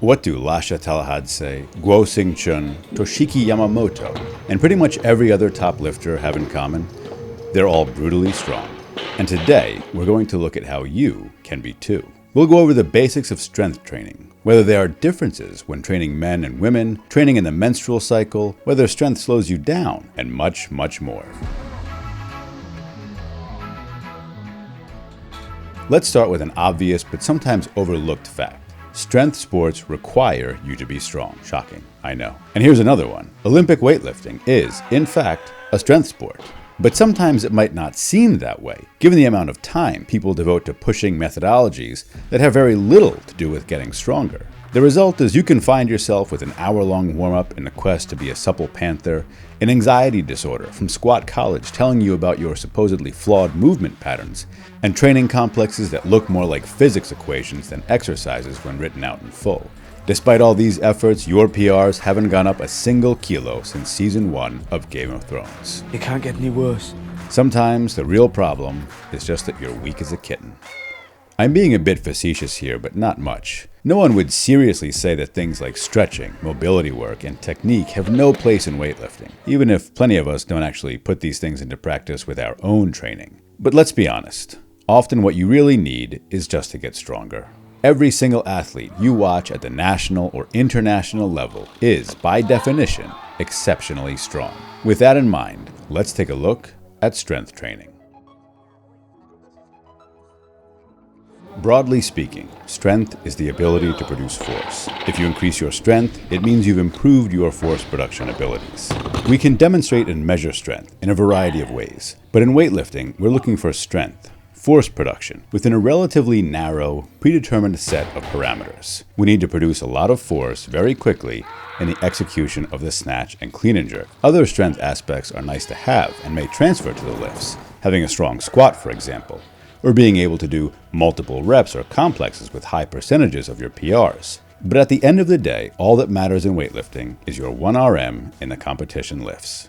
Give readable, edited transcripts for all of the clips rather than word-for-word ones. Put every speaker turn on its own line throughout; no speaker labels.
What do Lasha Talahadse, Guo Xing-chun, Toshiki Yamamoto, and pretty much every other top lifter have in common? They're all brutally strong. And today, we're going to look at how you can be too. We'll go over the basics of strength training, whether there are differences when training men and women, training in the menstrual cycle, whether strength slows you down, and much, much more. Let's start with an obvious but sometimes overlooked fact. Strength sports require you to be strong. Shocking, I know. And here's another one. Olympic weightlifting is, in fact, a strength sport. But sometimes it might not seem that way, given the amount of time people devote to pushing methodologies that have very little to do with getting stronger. The result is you can find yourself with an hour-long warm-up in a quest to be a supple panther, an anxiety disorder from squat college telling you about your supposedly flawed movement patterns, and training complexes that look more like physics equations than exercises when written out in full. Despite all these efforts, your PRs haven't gone up a single kilo since season 1 of Game of Thrones.
It can't get any worse.
Sometimes the real problem is just that you're weak as a kitten. I'm being a bit facetious here, but not much. No one would seriously say that things like stretching, mobility work, and technique have no place in weightlifting, even if plenty of us don't actually put these things into practice with our own training. But let's be honest, often what you really need is just to get stronger. Every single athlete you watch at the national or international level is, by definition, exceptionally strong. With that in mind, let's take a look at strength training. Broadly speaking, strength is the ability to produce force. If you increase your strength, it means you've improved your force production abilities. We can demonstrate and measure strength in a variety of ways, but in weightlifting, we're looking for strength, force production, within a relatively narrow, predetermined set of parameters. We need to produce a lot of force very quickly in the execution of the snatch and clean and jerk. Other strength aspects are nice to have and may transfer to the lifts, having a strong squat, for example, or being able to do multiple reps or complexes with high percentages of your PRs. But at the end of the day, all that matters in weightlifting is your 1RM in the competition lifts.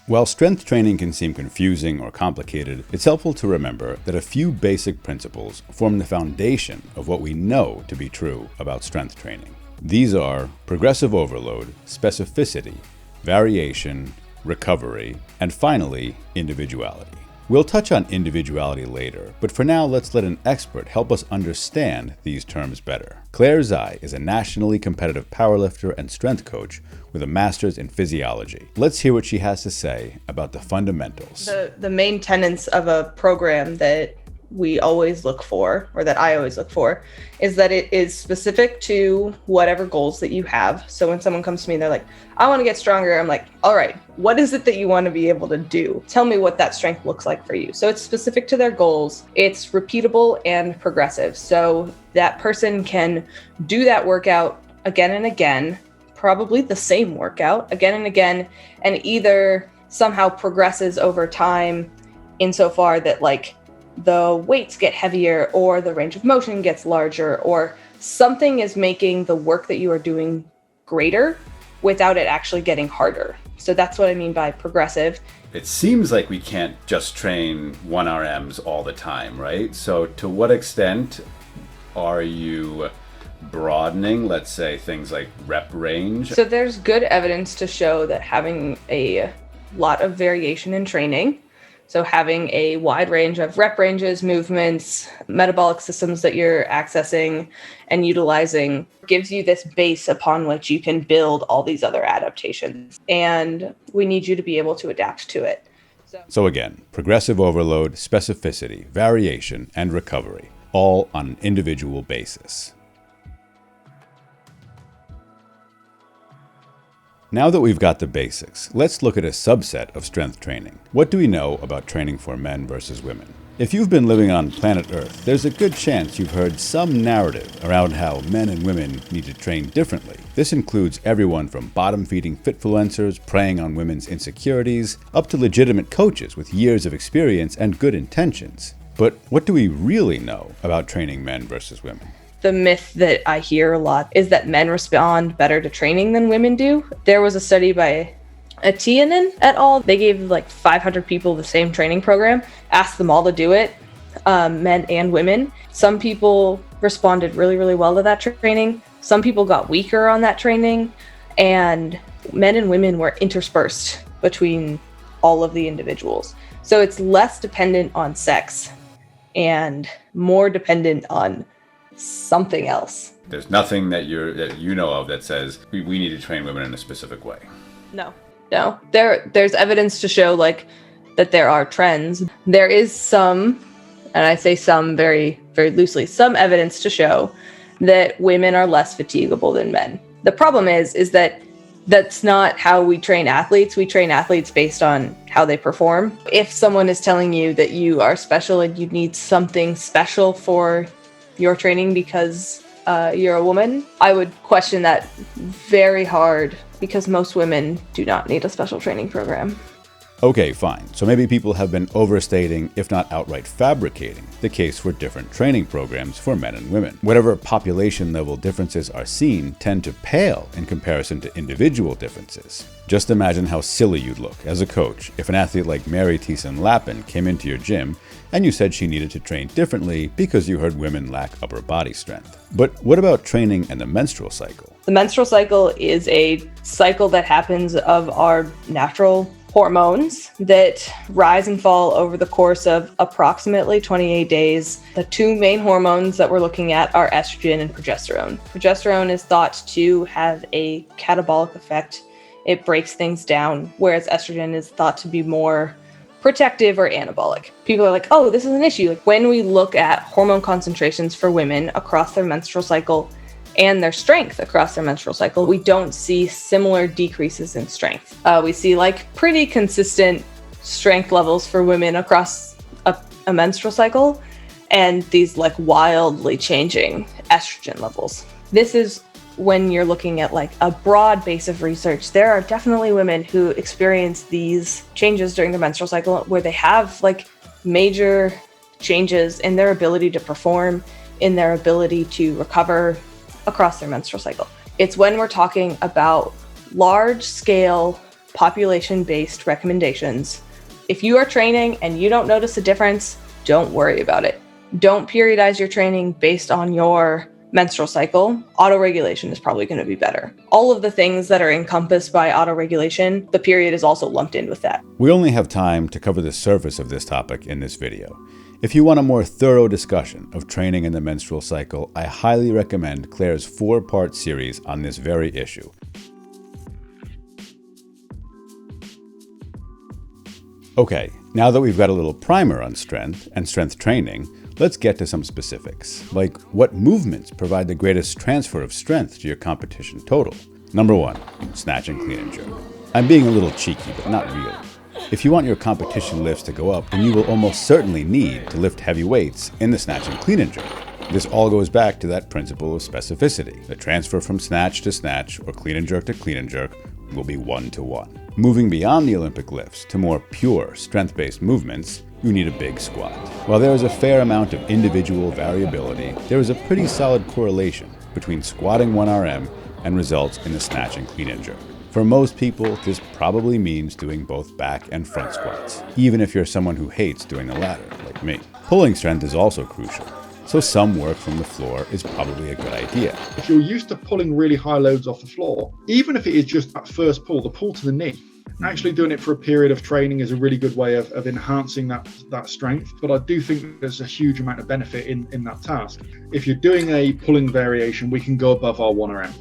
While strength training can seem confusing or complicated, it's helpful to remember that a few basic principles form the foundation of what we know to be true about strength training. These are progressive overload, specificity, variation, recovery, and finally, individuality. We'll touch on individuality later, but for now let's let an expert help us understand these terms better. Claire Zai is a nationally competitive powerlifter and strength coach with a master's in physiology. Let's hear what she has to say about the fundamentals.
The main tenets of a program that we always look for, or that I always look for, is that it is specific to whatever goals that you have. So when someone comes to me and they're like, I want to get stronger, I'm like, all right, what is it that you want to be able to do? Tell me what that strength looks like for you. So it's specific to their goals. It's repeatable and progressive. So that person can do that workout again and again, probably the same workout again and again, and either somehow progresses over time insofar that like the weights get heavier or the range of motion gets larger or something is making the work that you are doing greater without it actually getting harder. So that's what I mean by progressive.
It seems like we can't just train 1RMs all the time, right? So to what extent are you broadening, let's say, things like rep range?
So there's good evidence to show that having a lot of variation in training, so having a wide range of rep ranges, movements, metabolic systems that you're accessing and utilizing gives you this base upon which you can build all these other adaptations. And we need you to be able to adapt to it.
So again, progressive overload, specificity, variation, and recovery, all on an individual basis. Now that we've got the basics, let's look at a subset of strength training. What do we know about training for men versus women? If you've been living on planet Earth, there's a good chance you've heard some narrative around how men and women need to train differently. This includes everyone from bottom-feeding fitfluencers preying on women's insecurities, up to legitimate coaches with years of experience and good intentions. But what do we really know about training men versus women?
The myth that I hear a lot is that men respond better to training than women do. There was a study by Atianen et al. They gave like 500 people the same training program, asked them all to do it, men and women. Some people responded really, really well to that training. Some people got weaker on that training, and men and women were interspersed between all of the individuals. So it's less dependent on sex and more dependent on something else.
There's nothing that you know of that says we need to train women in a specific way.
No. There's evidence to show like that there are trends. There is some, and I say some very, very loosely, some evidence to show that women are less fatigable than men. The problem is that that's not how we train athletes. We train athletes based on how they perform. If someone is telling you that you are special and you need something special for your training because you're a woman, I would question that very hard, because most women do not need a special training program.
Okay, fine. So maybe people have been overstating, if not outright fabricating, the case for different training programs for men and women. Whatever population level differences are seen tend to pale in comparison to individual differences. Just imagine how silly you'd look as a coach if an athlete like Mary Thiessen Lappin came into your gym and you said she needed to train differently because you heard women lack upper body strength. But what about training and the menstrual cycle?
The menstrual cycle is a cycle that happens of our natural hormones that rise and fall over the course of approximately 28 days. The two main hormones that we're looking at are estrogen and progesterone. Progesterone is thought to have a catabolic effect. It breaks things down, whereas estrogen is thought to be more protective or anabolic. People are like, oh, this is an issue. Like, when we look at hormone concentrations for women across their menstrual cycle and their strength across their menstrual cycle, we don't see similar decreases in strength. We see like pretty consistent strength levels for women across a menstrual cycle, and these like wildly changing estrogen levels. This is when you're looking at like a broad base of research. There are definitely women who experience these changes during the menstrual cycle where they have like major changes in their ability to perform, in their ability to recover across their menstrual cycle. It's when we're talking about large-scale population-based recommendations. If you are training and you don't notice a difference, don't worry about it. Don't periodize your training based on your menstrual cycle. Autoregulation is probably going to be better. All of the things that are encompassed by autoregulation, the period is also lumped in with that.
We only have time to cover the surface of this topic in this video. If you want a more thorough discussion of training in the menstrual cycle, I highly recommend Claire's 4-part series on this very issue. Okay, now that we've got a little primer on strength and strength training, let's get to some specifics, like what movements provide the greatest transfer of strength to your competition total. Number 1, snatch and clean and jerk. I'm being a little cheeky, but not really. If you want your competition lifts to go up, then you will almost certainly need to lift heavy weights in the snatch and clean and jerk. This all goes back to that principle of specificity. The transfer from snatch to snatch or clean and jerk to clean and jerk will be 1-to-1. Moving beyond the Olympic lifts to more pure strength-based movements, you need a big squat. While there is a fair amount of individual variability, there is a pretty solid correlation between squatting 1 RM and results in the snatch and clean and jerk. For most people, this probably means doing both back and front squats, even if you're someone who hates doing the latter, like me. Pulling strength is also crucial, so some work from the floor is probably a good idea.
If you're used to pulling really high loads off the floor, even if it is just that first pull, the pull to the knee, actually doing it for a period of training is a really good way of enhancing that strength. But I do think there's a huge amount of benefit in that task. If you're doing a pulling variation, we can go above our 1 RM.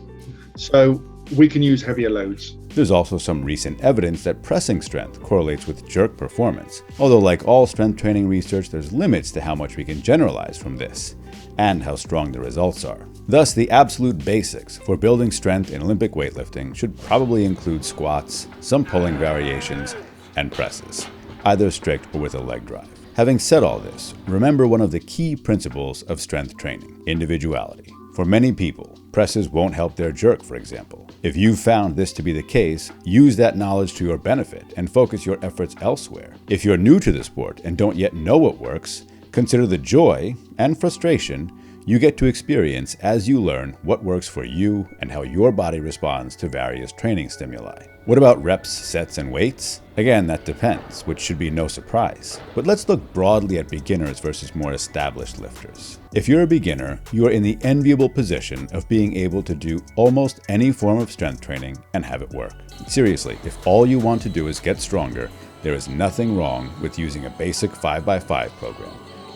So we can use heavier loads.
There's also some recent evidence that pressing strength correlates with jerk performance. Although like all strength training research, there's limits to how much we can generalize from this, and how strong the results are. Thus, the absolute basics for building strength in Olympic weightlifting should probably include squats, some pulling variations, and presses, either strict or with a leg drive. Having said all this, remember one of the key principles of strength training: individuality. For many people, presses won't help their jerk, for example. If you've found this to be the case, use that knowledge to your benefit and focus your efforts elsewhere. If you're new to the sport and don't yet know what works, consider the joy and frustration you get to experience as you learn what works for you and how your body responds to various training stimuli. What about reps, sets, and weights? Again, that depends, which should be no surprise. But let's look broadly at beginners versus more established lifters. If you're a beginner, you are in the enviable position of being able to do almost any form of strength training and have it work. Seriously, if all you want to do is get stronger, there is nothing wrong with using a basic 5x5 program.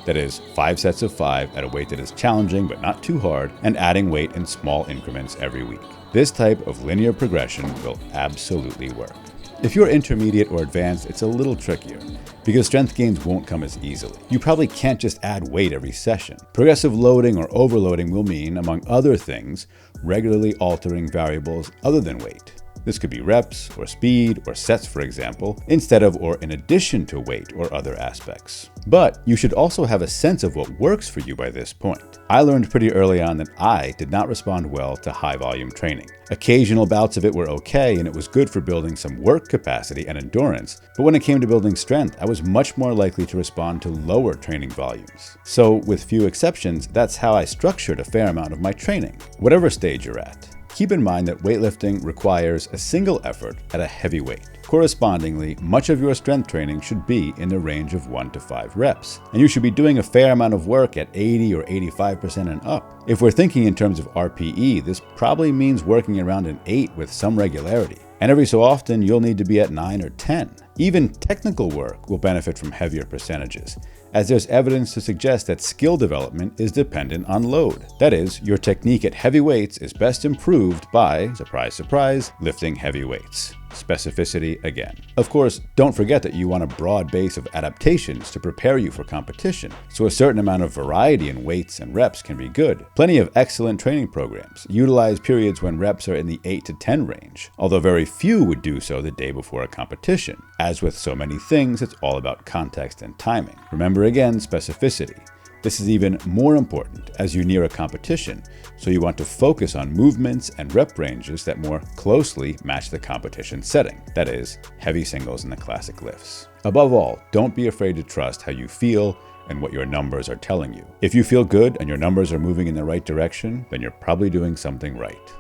That is, 5 sets of 5 at a weight that is challenging but not too hard, and adding weight in small increments every week. This type of linear progression will absolutely work. If you're intermediate or advanced, it's a little trickier, because strength gains won't come as easily. You probably can't just add weight every session. Progressive loading or overloading will mean, among other things, regularly altering variables other than weight. This could be reps, or speed, or sets, for example, instead of or in addition to weight or other aspects. But you should also have a sense of what works for you by this point. I learned pretty early on that I did not respond well to high-volume training. Occasional bouts of it were okay, and it was good for building some work capacity and endurance, but when it came to building strength, I was much more likely to respond to lower training volumes. So, with few exceptions, that's how I structured a fair amount of my training, whatever stage you're at. Keep in mind that weightlifting requires a single effort at a heavy weight. Correspondingly, much of your strength training should be in the range of 1 to 5 reps, and you should be doing a fair amount of work at 80 or 85% and up. If we're thinking in terms of RPE, this probably means working around an 8 with some regularity, and every so often you'll need to be at 9 or 10. Even technical work will benefit from heavier percentages, as there's evidence to suggest that skill development is dependent on load. That is, your technique at heavy weights is best improved by, surprise, surprise, lifting heavy weights. Specificity again. Of course, don't forget that you want a broad base of adaptations to prepare you for competition, so a certain amount of variety in weights and reps can be good. Plenty of excellent training programs utilize periods when reps are in the 8 to 10 range, although very few would do so the day before a competition. As with so many things, it's all about context and timing. Remember again, specificity. This is even more important as you near a competition, so you want to focus on movements and rep ranges that more closely match the competition setting, that is, heavy singles and the classic lifts. Above all, don't be afraid to trust how you feel and what your numbers are telling you. If you feel good and your numbers are moving in the right direction, then you're probably doing something right.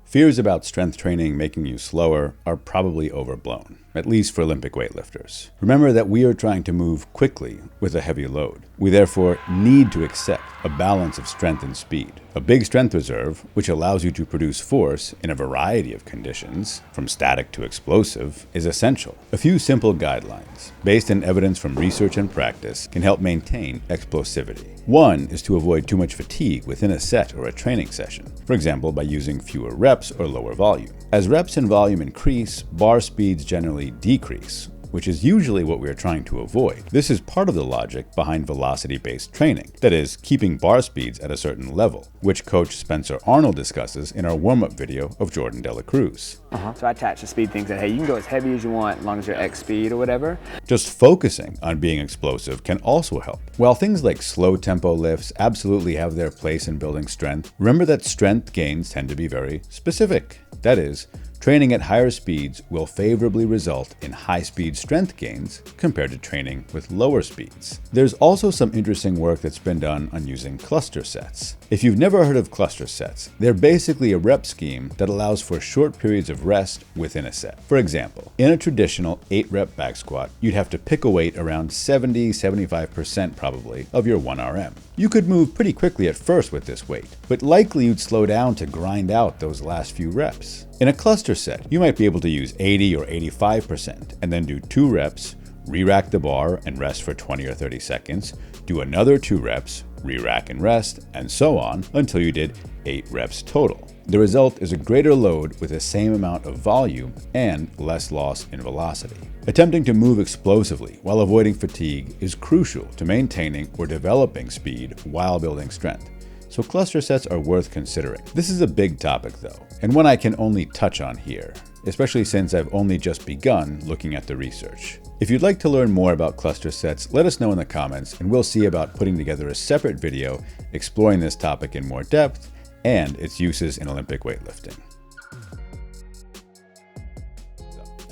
Fears about strength training making you slower are probably overblown, at least for Olympic weightlifters. Remember that we are trying to move quickly with a heavy load. We therefore need to accept a balance of strength and speed. A big strength reserve, which allows you to produce force in a variety of conditions, from static to explosive, is essential. A few simple guidelines, based on evidence from research and practice, can help maintain explosivity. One is to avoid too much fatigue within a set or a training session, for example by using fewer reps or lower volume. As reps and volume increase, bar speeds generally decrease, which is usually what we are trying to avoid. This is part of the logic behind velocity-based training, that is, keeping bar speeds at a certain level, which Coach Spencer Arnold discusses in our warm-up video of Jordan De La Cruz.
So I attach the speed thing, that hey, you can go as heavy as you want as long as you're X speed or whatever.
Just focusing on being explosive can also help. While things like slow tempo lifts absolutely have their place in building strength, remember that strength gains tend to be very specific. That is, training at higher speeds will favorably result in high-speed strength gains compared to training with lower speeds. There's also some interesting work that's been done on using cluster sets. If you've never heard of cluster sets, they're basically a rep scheme that allows for short periods of rest within a set. For example, in a traditional 8-rep back squat, you'd have to pick a weight around 70-75% probably of your 1RM. You could move pretty quickly at first with this weight, but likely you'd slow down to grind out those last few reps. In a cluster set, you might be able to use 80 or 85% and then do 2 reps, re-rack the bar and rest for 20 or 30 seconds, do another 2 reps, re-rack and rest, and so on until you did 8 reps total. The result is a greater load with the same amount of volume and less loss in velocity. Attempting to move explosively while avoiding fatigue is crucial to maintaining or developing speed while building strength. So cluster sets are worth considering. This is a big topic though, and one I can only touch on here, especially since I've only just begun looking at the research. If you'd like to learn more about cluster sets, let us know in the comments and we'll see about putting together a separate video exploring this topic in more depth and its uses in Olympic weightlifting.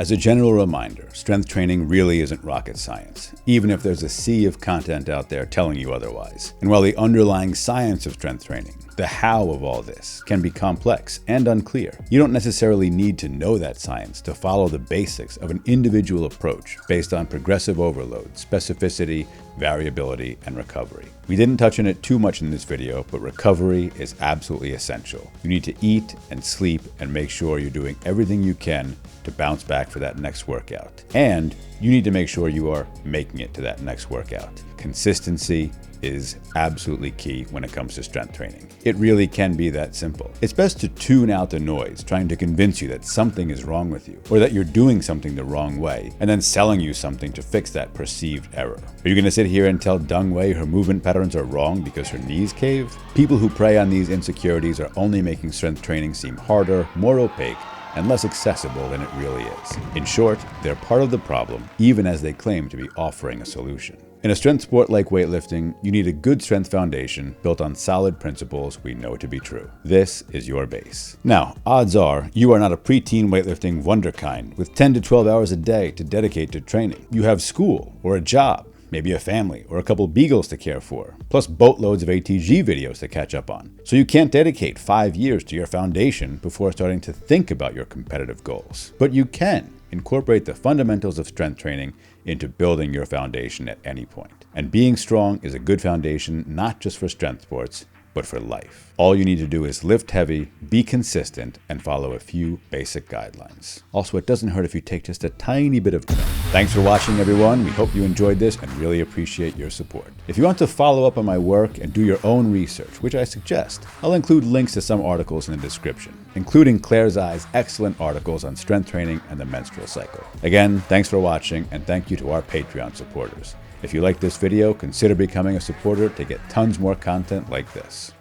As a general reminder, strength training really isn't rocket science, even if there's a sea of content out there telling you otherwise. And while the underlying science of strength training, the how of all this, can be complex and unclear, you don't necessarily need to know that science to follow the basics of an individual approach based on progressive overload, specificity, variability, and recovery. We didn't touch on it too much in this video, but recovery is absolutely essential. You need to eat and sleep and make sure you're doing everything you can to bounce back for that next workout. And you need to make sure you are making it to that next workout. Consistency is absolutely key when it comes to strength training. It really can be that simple. It's best to tune out the noise trying to convince you that something is wrong with you or that you're doing something the wrong way and then selling you something to fix that perceived error. Are you going to sit here and tell Dong Wei her movement patterns are wrong because her knees cave? People who prey on these insecurities are only making strength training seem harder, more opaque, and less accessible than it really is. In short, they're part of the problem, even as they claim to be offering a solution. In a strength sport like weightlifting, you need a good strength foundation built on solid principles we know to be true. This is your base. Now, odds are you are not a preteen weightlifting wonderkind with 10 to 12 hours a day to dedicate to training. You have school or a job, maybe a family or a couple beagles to care for, plus boatloads of ATG videos to catch up on. So you can't dedicate 5 years to your foundation before starting to think about your competitive goals. But you can incorporate the fundamentals of strength training into building your foundation at any point. And being strong is a good foundation, not just for strength sports, but for life. All you need to do is lift heavy, be consistent, and follow a few basic guidelines. Also, it doesn't hurt if you take just a tiny bit of training. Thanks for watching, everyone. We hope you enjoyed this and really appreciate your support. If you want to follow up on my work and do your own research, which I suggest, I'll include links to some articles in the description, including Claire Zai's excellent articles on strength training and the menstrual cycle. Again, thanks for watching, and thank you to our Patreon supporters. If you like this video, consider becoming a supporter to get tons more content like this.